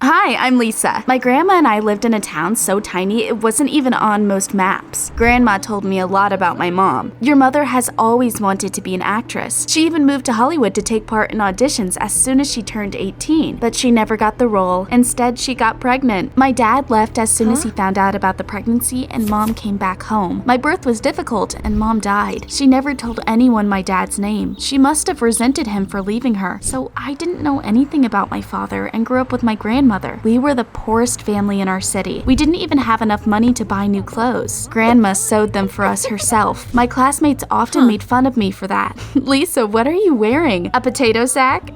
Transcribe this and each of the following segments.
Hi, I'm Lisa. My grandma and I lived in a town so tiny it wasn't even on most maps. Grandma told me a lot about my mom. Your mother has always wanted to be an actress. She even moved to Hollywood to take part in auditions as soon as she turned 18, but she never got the role. Instead, she got pregnant. My dad left as soon as he found out about the pregnancy, and mom came back home. My birth was difficult, and mom died. She never told anyone my dad's name. She must have resented him for leaving her, so I didn't know anything about my father and grew up with my grandmother. We were the poorest family in our city. We didn't even have enough money to buy new clothes. Grandma sewed them for us herself. My classmates often made fun of me for that. Lisa, what are you wearing? A potato sack?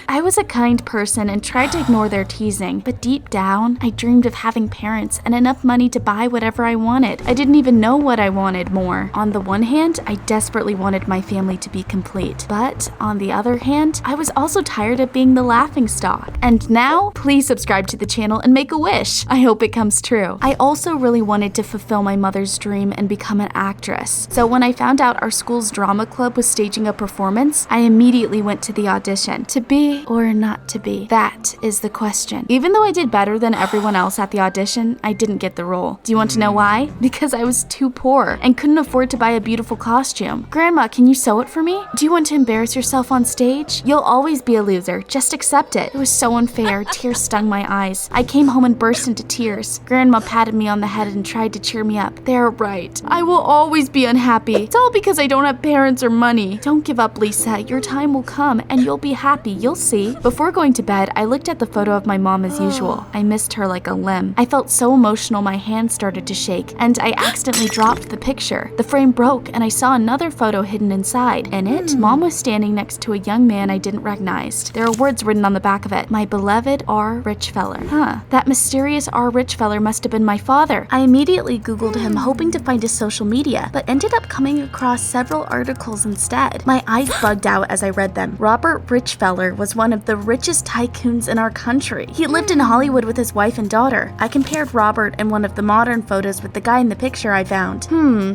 I was a kind person and tried to ignore their teasing, but deep down, I dreamed of having parents and enough money to buy whatever I wanted. I didn't even know what I wanted more. On the one hand, I desperately wanted my family to be complete, but on the other hand, I was also tired of being the laughingstock. And now, please subscribe to the channel and make a wish. I hope it comes true. I also really wanted to fulfill my mother's dream and become an actress. So when I found out our school's drama club was staging a performance, I immediately went to the audition. To be or not to be? That is the question. Even though I did better than everyone else at the audition, I didn't get the role. Do you want to know why? Because I was too poor and couldn't afford to buy a beautiful costume. Grandma, can you sew it for me? Do you want to embarrass yourself on stage? You'll always be a loser. Just accept it. It was so unfair. Tears stung my eyes. I came home and burst into tears. Grandma patted me on the head and tried to cheer me up. They're right. I will always be unhappy. It's all because I don't have parents or money. Don't give up, Lisa. Your time will come and you'll be happy. You'll see. Before going to bed, I looked at the photo of my mom as usual. I missed her like a limb. I felt so emotional my hands started to shake, and I accidentally dropped the picture. The frame broke and I saw another photo hidden inside. In it, mom was standing next to a young man I didn't recognize. There are words written on the back of it. My beloved R. Richfeller. That mysterious R. Richfeller must have been my father. I immediately Googled him hoping to find his social media, but ended up coming across several articles instead. My eyes bugged out as I read them. Robert Richfeller was one of the richest tycoons in our country. He lived in Hollywood with his wife and daughter. I compared Robert in one of the modern photos with the guy in the picture I found.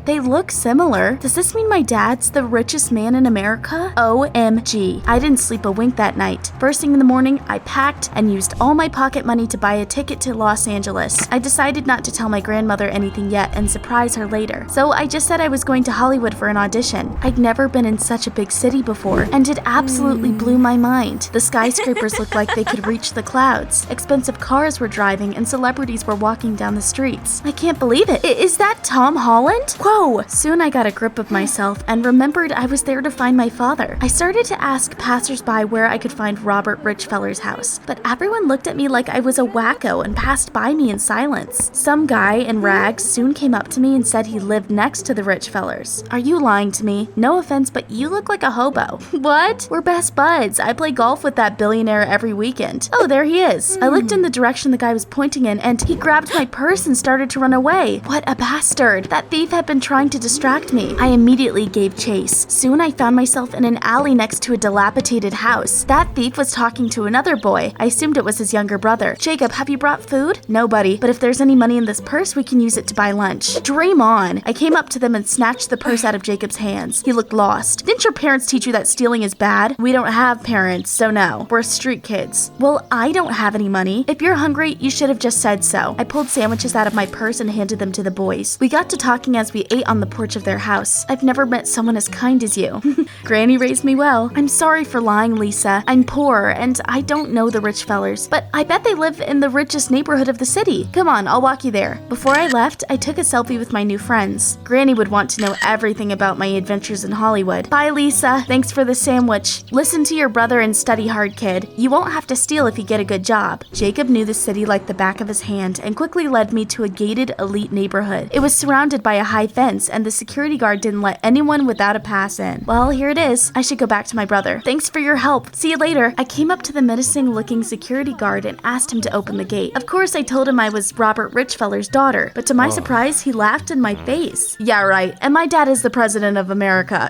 They look similar. Does this mean my dad's the richest man in America? OMG. I didn't sleep a wink that night. First thing in the morning, I packed and used all my pocket money to buy a ticket to Los Angeles. I decided not to tell my grandmother anything yet and surprise her later. So I just said I was going to Hollywood for an audition. I'd never been in such a big city before, and it absolutely blew my mind. The skyscrapers looked like they could reach the clouds. Expensive cars were driving and celebrities were walking down the streets. I can't believe it. Is that Tom Holland? Whoa! Soon I got a grip of myself and remembered I was there to find my father. I started to ask passersby where I could find Robert Richfeller's house, but everyone looked at me like I was a wacko and passed by me in silence. Some guy in rags soon came up to me and said he lived next to the Richfellers. Are you lying to me? No offense, but you look like a hobo. What? We're best buds. I play golf with that billionaire every weekend. Oh, there he is. I looked in the direction the guy was pointing in and he grabbed my purse and started to run away. What a bastard. That thief had been trying to distract me. I immediately gave chase. Soon I found myself in an alley next to a dilapidated house. That thief was talking to another boy. I assumed it was his younger brother. Jacob, have you brought food? No, buddy, but if there's any money in this purse, we can use it to buy lunch. Dream on. I came up to them and snatched the purse out of Jacob's hands. He looked lost. Didn't your parents teach you that stealing is bad? We don't have parents, so no. We're street kids. Well, I don't have any money. If you're hungry, you should have just said so. I pulled sandwiches out of my purse and handed them to the boys. We got to talking as we ate on the porch of their house. I've never met someone as kind as you. Granny raised me well. I'm sorry for lying, Lisa. I'm poor, and I don't know the Richfellers, but I bet they live in the richest neighborhood of the city. Come on, I'll walk you there. Before I left, I took a selfie with my new friends. Granny would want to know everything about my adventures in Hollywood. Bye, Lisa. Thanks for the sandwich. Listen to your brother and study hard, kid. You won't have to steal if you get a good job. Jacob knew the city like the back of his hand and quickly led me to a gated elite neighborhood. It was surrounded by a high fence and the security guard didn't let anyone without a pass in. Well, here it is. I should go back to my brother. Thanks for your help. See you later. I came up to the menacing looking security guard and asked him to open the gate. Of course, I told him I was Robert Richfeller's daughter, but to my surprise, he laughed in my face. Yeah, right. And my dad is the president of America.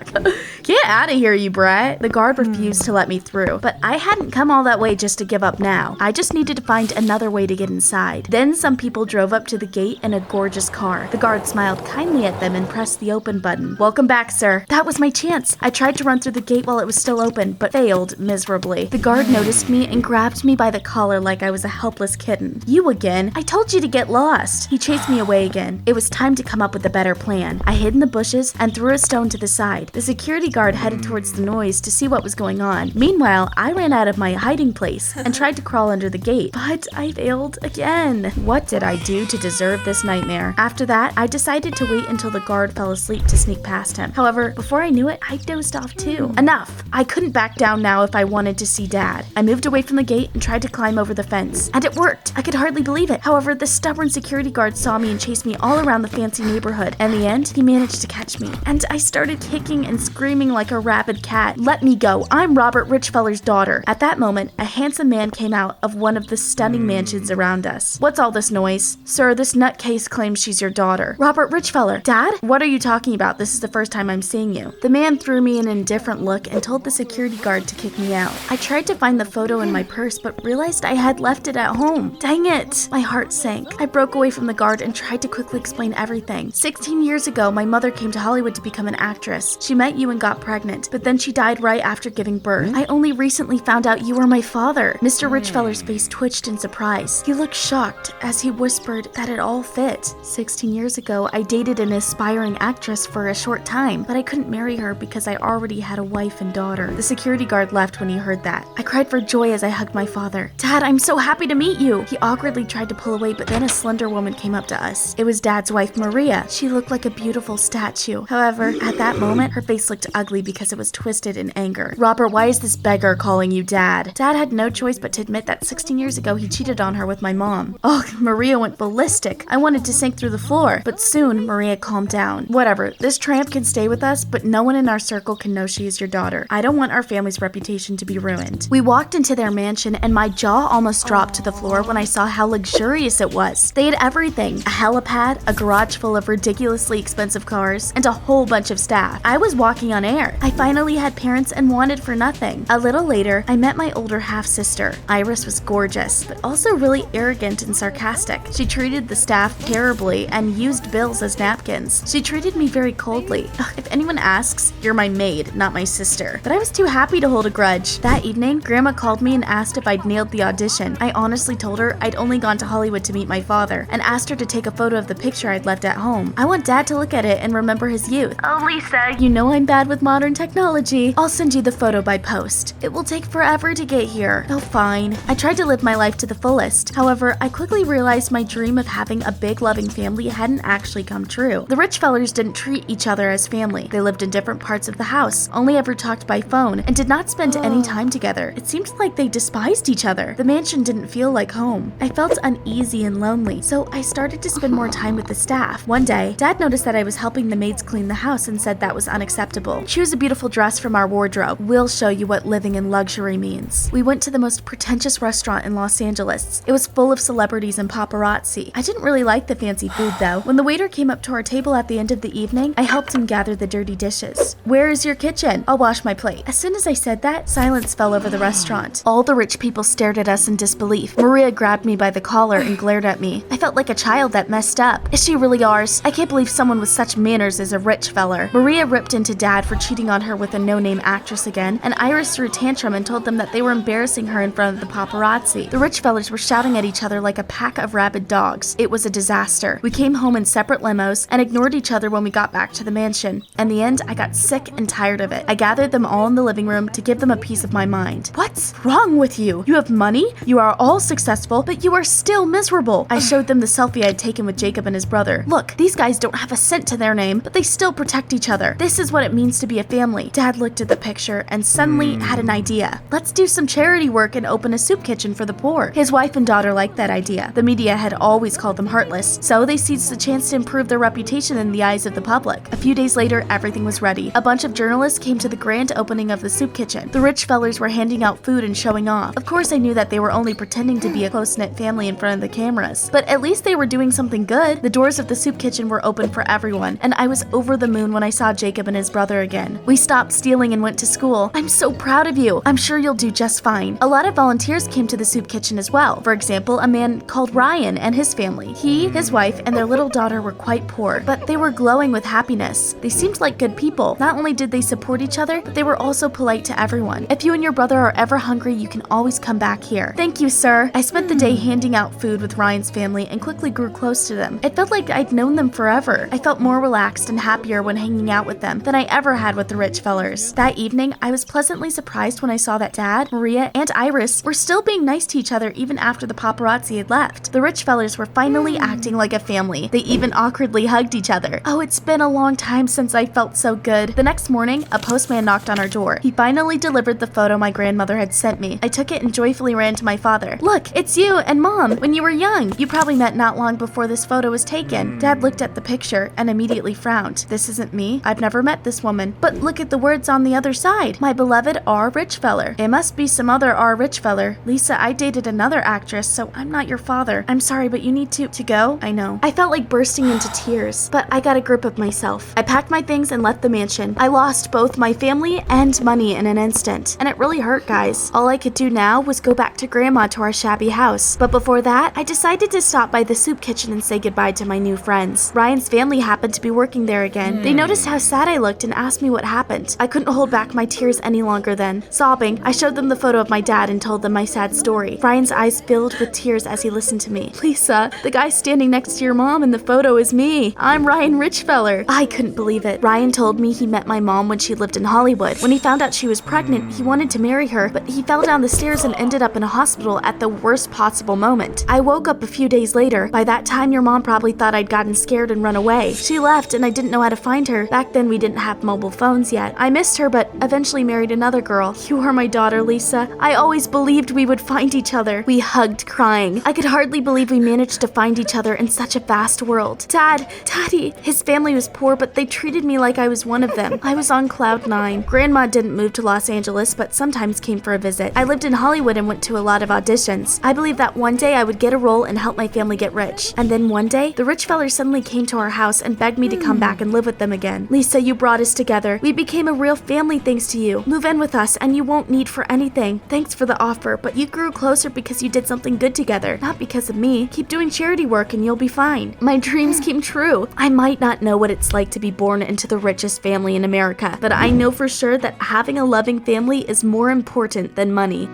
Get out of here, you brat. The guard refused to let me through, but But I hadn't come all that way just to give up now. I just needed to find another way to get inside. Then some people drove up to the gate in a gorgeous car. The guard smiled kindly at them and pressed the open button. "Welcome back, sir." That was my chance. I tried to run through the gate while it was still open, but failed miserably. The guard noticed me and grabbed me by the collar like I was a helpless kitten. "You again? I told you to get lost." He chased me away again. It was time to come up with a better plan. I hid in the bushes and threw a stone to the side. The security guard headed towards the noise to see what was going on. Meanwhile, I ran out of my hiding place and tried to crawl under the gate, but I failed again. What did I do to deserve this nightmare? After that, I decided to wait until the guard fell asleep to sneak past him. However, before I knew it, I dozed off too. Enough! I couldn't back down now if I wanted to see Dad. I moved away from the gate and tried to climb over the fence. And it worked! I could hardly believe it. However, the stubborn security guard saw me and chased me all around the fancy neighborhood. In the end, he managed to catch me. And I started kicking and screaming like a rabid cat. "Let me go! I'm Robert Richfeller's daughter." At that moment, a handsome man came out of one of the stunning mansions around us. "What's all this noise?" "Sir, this nutcase claims she's your daughter." "Robert Richfeller? Dad? What are you talking about? This is the first time I'm seeing you." The man threw me an indifferent look and told the security guard to kick me out. I tried to find the photo in my purse, but realized I had left it at home. Dang it! My heart sank. I broke away from the guard and tried to quickly explain everything. 16 years ago, my mother came to Hollywood to become an actress. She met you and got pregnant, but then she died right after giving birth. I only recently found out you were my father. Mr. Richfeller's face twitched in surprise. He looked shocked as he whispered that it all fit. 16 years ago, I dated an aspiring actress for a short time, but I couldn't marry her because I already had a wife and daughter. The security guard left when he heard that. I cried for joy as I hugged my father. "Dad, I'm so happy to meet you." He awkwardly tried to pull away, but then a slender woman came up to us. It was Dad's wife, Maria. She looked like a beautiful statue. However, at that moment, her face looked ugly because it was twisted in anger. "Robert, why is this beggar calling you Dad?" Dad had no choice but to admit that 16 years ago he cheated on her with my mom. Oh, Maria went ballistic. I wanted to sink through the floor, but soon Maria calmed down. "Whatever, this tramp can stay with us, but no one in our circle can know she is your daughter. I don't want our family's reputation to be ruined." We walked into their mansion and my jaw almost dropped to the floor when I saw how luxurious it was. They had everything: a helipad, a garage full of ridiculously expensive cars, and a whole bunch of staff. I was walking on air. I finally had parents and wanted for nothing. A little later, I met my older half-sister. Iris was gorgeous, but also really arrogant and sarcastic. She treated the staff terribly and used bills as napkins. She treated me very coldly. Ugh, if anyone asks, you're my maid, not my sister. But I was too happy to hold a grudge. That evening, Grandma called me and asked if I'd nailed the audition. I honestly told her I'd only gone to Hollywood to meet my father, and asked her to take a photo of the picture I'd left at home. I want Dad to look at it and remember his youth. "Oh, Lisa, you know I'm bad with modern technology. I'll send you the photo by post. It will take forever to get here." "Oh, fine." I tried to live my life to the fullest. However, I quickly realized my dream of having a big loving family hadn't actually come true. The Richfellers didn't treat each other as family. They lived in different parts of the house, only ever talked by phone, and did not spend any time together. It seemed like they despised each other. The mansion didn't feel like home. I felt uneasy and lonely, so I started to spend more time with the staff. One day, Dad noticed that I was helping the maids clean the house and said that was unacceptable. "Choose a beautiful dress from our wardrobe. We'll show you what living in luxury means." We went to the most pretentious restaurant in Los Angeles. It was full of celebrities and paparazzi. I didn't really like the fancy food though. When the waiter came up to our table at the end of the evening, I helped him gather the dirty dishes. "Where is your kitchen? I'll wash my plate." As soon as I said that, silence fell over the restaurant. All the rich people stared at us in disbelief. Maria grabbed me by the collar and glared at me. I felt like a child that messed up. "Is she really ours? I can't believe someone with such manners is a Richfeller." Maria ripped into Dad for cheating on her with a no-name actress again, and Iris threw a tantrum and told them that they were embarrassing her in front of the paparazzi. The Richfellers were shouting at each other like a pack of rabid dogs. It was a disaster. We came home in separate limos and ignored each other when we got back to the mansion. In the end, I got sick and tired of it. I gathered them all in the living room to give them a piece of my mind. "What's wrong with you? You have money, you are all successful, but you are still miserable." I showed them the selfie I'd taken with Jacob and his brother. "Look, these guys don't have a cent to their name, but they still protect each other. This is what it means to be a family." Dad looked at the picture and suddenly had an idea. "Let's do some charity work and open a soup kitchen for the poor." His wife and daughter liked that idea. The media had always called them heartless, so they seized the chance to improve their reputation in the eyes of the public. A few days later, everything was ready. A bunch of journalists came to the grand opening of the soup kitchen. The Richfellers were handing out food and showing off. Of course, I knew that they were only pretending to be a close-knit family in front of the cameras, but at least they were doing something good. The doors of the soup kitchen were open for everyone, and I was over the moon when I saw Jacob and his brother again. We stopped stealing and went to school. "I'm so proud of you. I'm sure you'll do just fine. A lot of volunteers came to the soup kitchen as well. For example, a man called Ryan and his family. He, his wife, and their little daughter were quite poor, but they were glowing with happiness. They seemed like good people. Not only did they support each other, but they were also polite to everyone. If you and your brother are ever hungry, you can always come back here. Thank you, sir. I spent the day handing out food with Ryan's family and quickly grew close to them. It felt like I'd known them forever. I felt more relaxed and happier when hanging out with them than I ever had with the Richfellers. That evening, I was pleasantly surprised when I saw that Dad, Maria, and Iris were still being nice to each other even after the paparazzi had left. The Richfellers were finally acting like a family. They even awkwardly hugged each other. Oh, it's been a long time since I felt so good. The next morning, a postman knocked on our door. He finally delivered the photo my grandmother had sent me. I took it and joyfully ran to my father. Look, it's you and Mom when you were young. You probably met not long before this photo was taken. Dad looked at the picture and immediately frowned. This isn't me. I've never met this woman. But look at the words on the other side. My beloved R. Richfeller. It must be some other R. Richfeller. Lisa, I dated another actress, so I'm not your father. I'm sorry, but you need to go? I know. I felt like bursting into tears, but I got a grip of myself. I packed my things and left the mansion. I lost both my family and money in an instant, and it really hurt, guys. All I could do now was go back to Grandma to our shabby house. But before that, I decided to stop by the soup kitchen and say goodbye to my new friends. Ryan's family happened to be working there again. They noticed how sad I looked and asked me what happened. I couldn't hold back my tears any longer then. Sobbing, I showed them the photo of my dad and told them my sad story. Ryan's eyes filled with tears as he listened to me. Lisa, the guy standing next to your mom in the photo is me. I'm Ryan Richfeller. I couldn't believe it. Ryan told me he met my mom when she lived in Hollywood. When he found out she was pregnant, he wanted to marry her, but he fell down the stairs and ended up in a hospital at the worst possible moment. I woke up a few days later. By that time, your mom probably thought I'd gotten scared and run away. She left and I didn't know how to find her. Back then, we didn't have mobile phones yet. I missed her, but eventually married another girl. You are my daughter, Lisa. I always believed we would find each other. We hugged, crying. I could hardly believe we managed to find each other in such a vast world. Daddy, his family was poor, but they treated me like I was one of them. I was on cloud 9. Grandma didn't move to Los Angeles, but sometimes came for a visit. I lived in Hollywood and went to a lot of auditions. I believed that one day I would get a role and help my family get rich. And then one day, the Richfellers suddenly came to our house and begged me to come back and live with them again. Lisa, you brought us together. We became a real family thanks to you. Move in with us and you won't need for anything. Thanks for the offer, but you grew closer because you did something good together, not because of me. Keep doing charity work and you'll be fine. My dreams came true. I might not know what it's like to be born into the richest family in America, but I know for sure that having a loving family is more important than money.